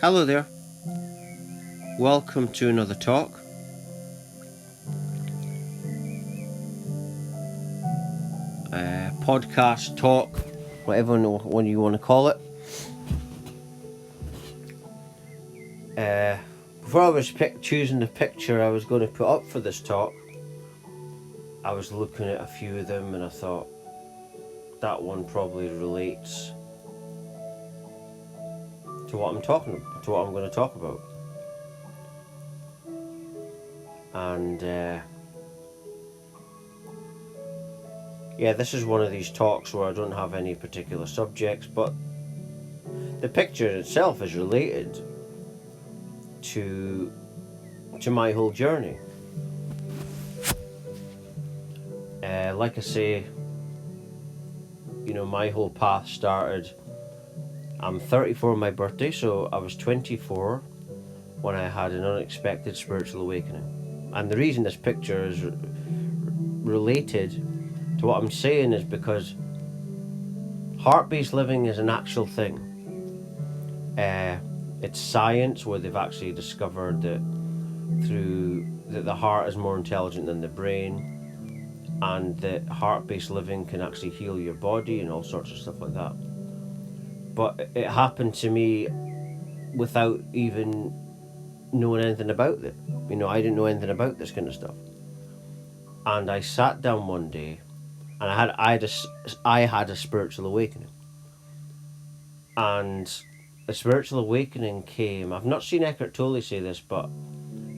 Hello there. Welcome to another talk. Podcast, talk, whatever one you want to call it. Before I was choosing the picture I was going to put up for this talk, I was looking at a few of them and I thought that one probably relates to what I'm going to talk about. And this is one of these talks where I don't have any particular subjects, but the picture itself is related to my whole journey. Like I say, my whole path started. I'm 34 on my birthday, so I was 24 when I had an unexpected spiritual awakening. And the reason this picture is related to what I'm saying is because heart-based living is an actual thing. It's science where they've actually discovered that the heart is more intelligent than the brain, and that heart-based living can actually heal your body and all sorts of stuff like that. But it happened to me without even knowing anything about it. I didn't know anything about this kind of stuff. And I sat down one day and I had a spiritual awakening. And the spiritual awakening came. I've not seen Eckhart Tolle say this, but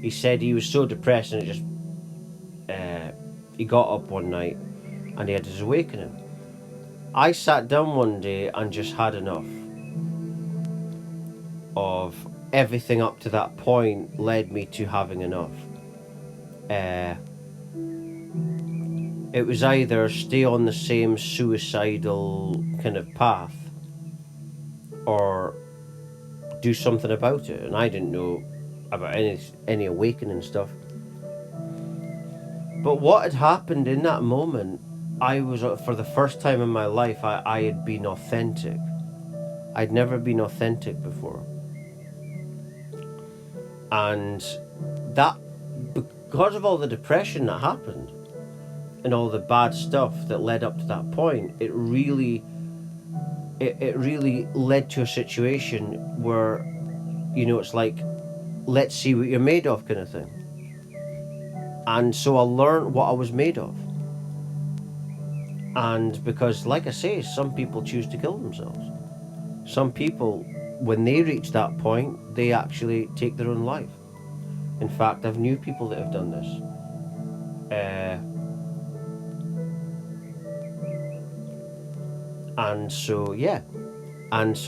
he said he was so depressed and he got up one night and he had his awakening. I sat down one day and just had enough of everything up to that point led me to having enough. It was either stay on the same suicidal kind of path or do something about it. And I didn't know about any awakening stuff. But what had happened in that moment, I was, for the first time in my life, I had been authentic. I'd never been authentic before. And that, because of all the depression that happened and all the bad stuff that led up to that point, it really led to a situation where, it's like, let's see what you're made of kind of thing. And so I learned what I was made of. And because, like I say, some people choose to kill themselves. Some people, when they reach that point, they actually take their own life. In fact, I've knew people that have done this. And so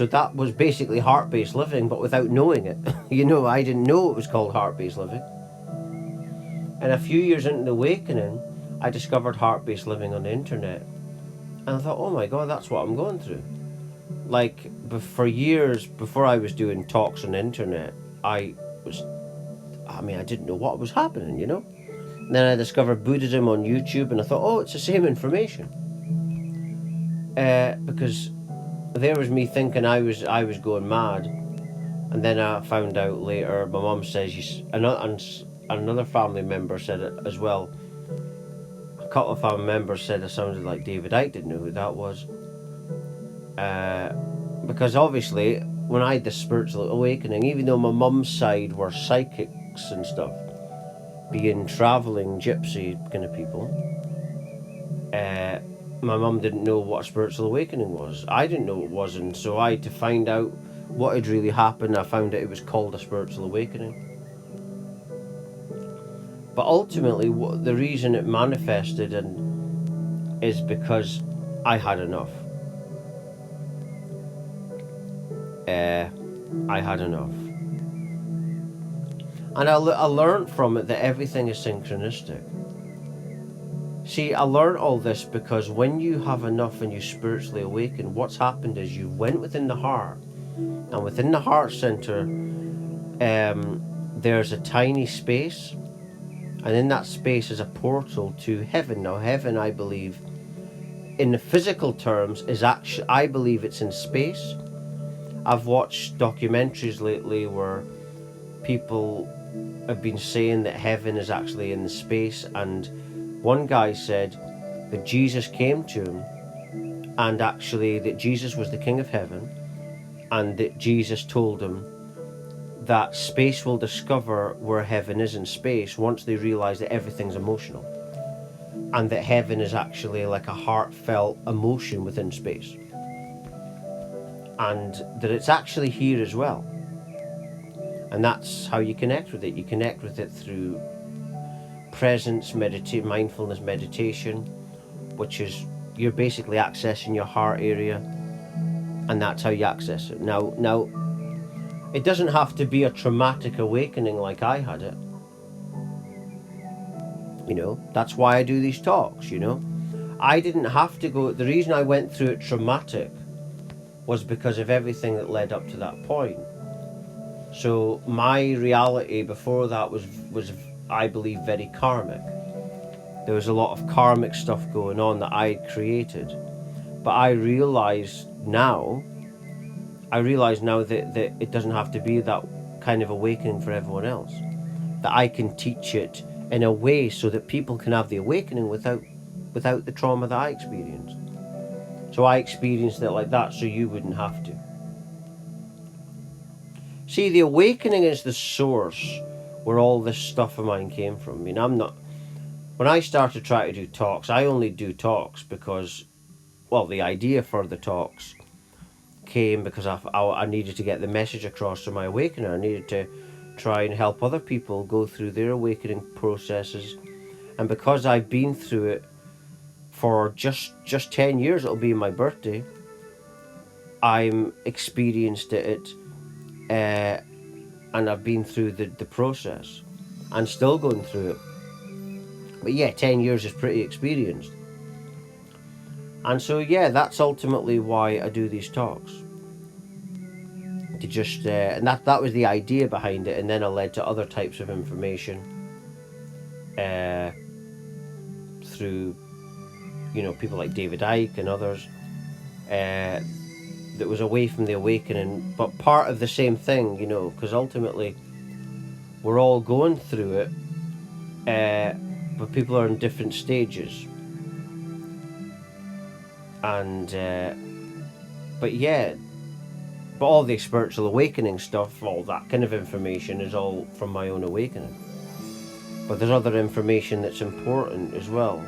that was basically heart-based living, but without knowing it. I didn't know it was called heart-based living. And a few years into the awakening, I discovered heart-based living on the internet. And I thought, oh my God, that's what I'm going through. Like, for years before I was doing talks on the internet, I didn't know what was happening, And then I discovered Buddhism on YouTube and I thought, oh, it's the same information. Because there was me thinking I was going mad. And then I found out later, my mum says, another family member said it as well. A couple of family members said it sounded like David Icke, didn't know who that was. Because obviously, when I had this spiritual awakening, even though my mum's side were psychics and stuff, being travelling gypsy kind of people, my mum didn't know what a spiritual awakening was. I didn't know what it was, and so I had to find out what had really happened. I found out it was called a spiritual awakening. But ultimately, the reason it manifested is because I had enough. I had enough. And I learned from it that everything is synchronistic. See, I learned all this because when you have enough and you spiritually awaken, what's happened is you went within the heart. And within the heart center, there's a tiny space. And in that space is a portal to heaven. Now, heaven, I believe, in the physical terms, is actually, I believe it's in space. I've watched documentaries lately where people have been saying that heaven is actually in the space, and one guy said that Jesus came to him, and actually that Jesus was the King of Heaven, and that Jesus told him that space will discover where heaven is in space once they realize that everything's emotional, and that heaven is actually like a heartfelt emotion within space, and that it's actually here as well. And that's how you connect with it. You connect with it through presence, mindfulness meditation, which is you're basically accessing your heart area, and that's how you access it. Now, it doesn't have to be a traumatic awakening like I had it. That's why I do these talks. I didn't have to go. The reason I went through it traumatic was because of everything that led up to that point. So my reality before that was I believe very karmic. There was a lot of karmic stuff going on that I had created. But I realize now that it doesn't have to be that kind of awakening for everyone else. That I can teach it in a way so that people can have the awakening without the trauma that I experienced. So I experienced it like that so you wouldn't have to. See, the awakening is the source where all this stuff of mine came from. I mean, when I started trying to do talks, I only do talks because, well, the idea for the talks came because I needed to get the message across to my awakener. I needed to try and help other people go through their awakening processes. And because I've been through it for just 10 years, it'll be my birthday, I'm experienced it. And I've been through the process and still going through it. But yeah, 10 years is pretty experienced. And so yeah, that's ultimately why I do these talks. To just and that was the idea behind it, and then it led to other types of information through people like David Icke and others. That was away from the awakening, but part of the same thing, because ultimately we're all going through it, but people are in different stages. And but all the spiritual awakening stuff, all that kind of information is all from my own awakening. But there's other information that's important as well,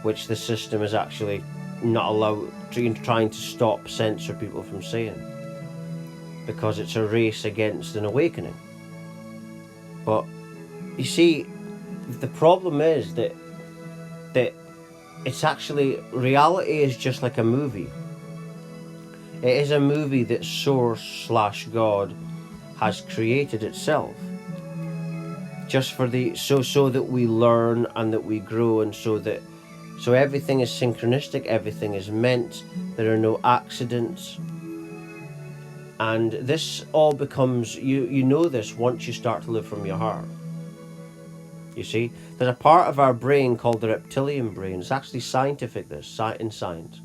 which the system is actually not allowed, trying to stop, censor people from saying, because it's a race against an awakening. But you see, the problem is that it's actually, reality is just like a movie. It is a movie that Source/God has created itself, just for so that we learn and that we grow, and so everything is synchronistic, everything is meant, there are no accidents. And this all becomes, you know this once you start to live from your heart. You see, there's a part of our brain called the reptilian brain. It's actually scientific, this, in science.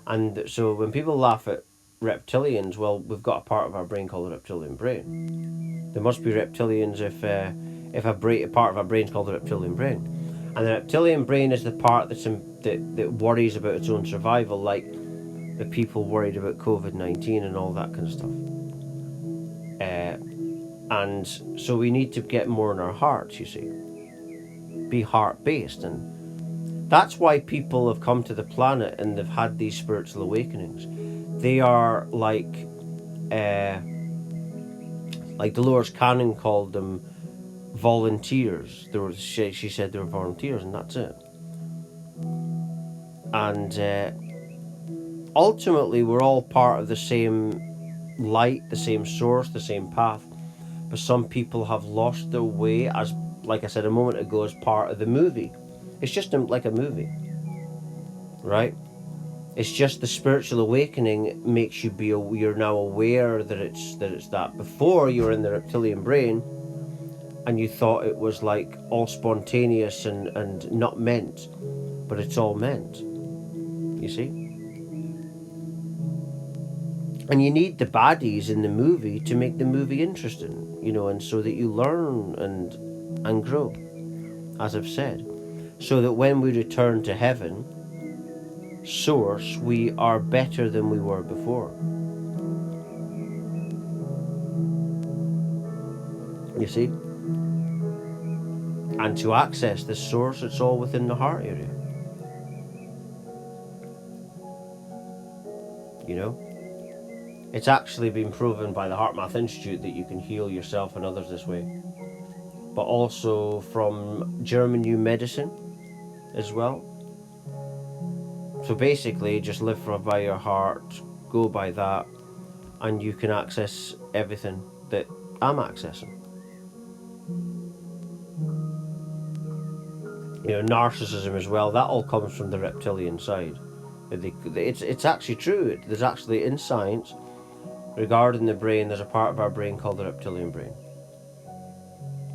And so when people laugh at reptilians, well, we've got a part of our brain called the reptilian brain. There must be reptilians if a part of our brain is called the reptilian brain. And the reptilian brain is the part that worries about its own survival, like the people worried about COVID-19 and all that kind of stuff. And so we need to get more in our hearts, you see. Be heart-based. And that's why people have come to the planet and they've had these spiritual awakenings. They are like Dolores Cannon called them volunteers. She said they were volunteers, and that's it. And ultimately we're all part of the same light, the same source, the same path, but some people have lost their way, as like I said a moment ago, as part of the movie. It's just like a movie, right? It's just the spiritual awakening makes you you're now aware that it's that. Before, you were in the reptilian brain and you thought it was like all spontaneous and not meant, but it's all meant, you see. And you need the baddies in the movie to make the movie interesting, and so that you learn and grow, as I've said. So that when we return to heaven, source, we are better than we were before. You see? And to access this source, it's all within the heart area. It's actually been proven by the HeartMath Institute that you can heal yourself and others this way. But also from German New Medicine as well. So basically, just live by your heart, go by that, and you can access everything that I'm accessing. Narcissism as well, that all comes from the reptilian side. It's actually true. There's actually, in science, regarding the brain, there's a part of our brain called the reptilian brain.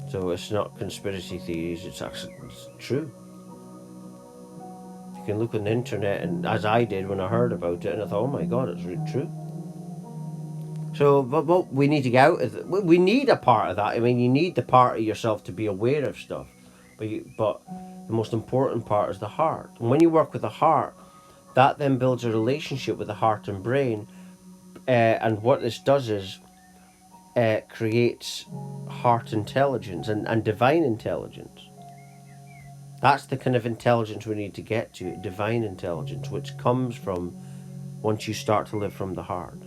So it's not conspiracy theories, it's true. You can look on the internet, and as I did when I heard about it, and I thought, oh my god, it's really true. So, but we need to get out of it. We need a part of that. I mean, you need the part of yourself to be aware of stuff. But the most important part is the heart. And when you work with the heart, that then builds a relationship with the heart and brain. And what this does is creates heart intelligence and divine intelligence. That's the kind of intelligence we need to get to, divine intelligence, which comes from once you start to live from the heart.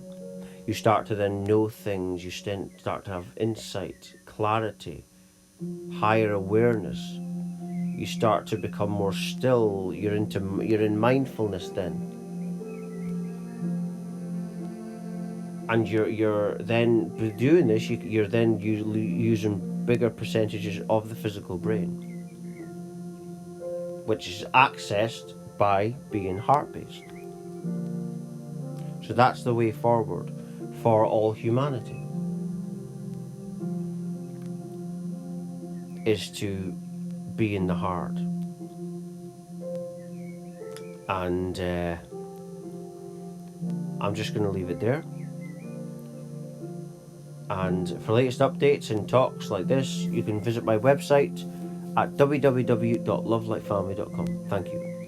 You start to then know things, you start to have insight, clarity, higher awareness. You start to become more still, you're in mindfulness then. And you're then doing this, you're then using bigger percentages of the physical brain, which is accessed by being heart-based. So that's the way forward for all humanity, is to be in the heart. And I'm just going to leave it there. And for latest updates and talks like this, you can visit my website at www.lovelightfamily.com. Thank you.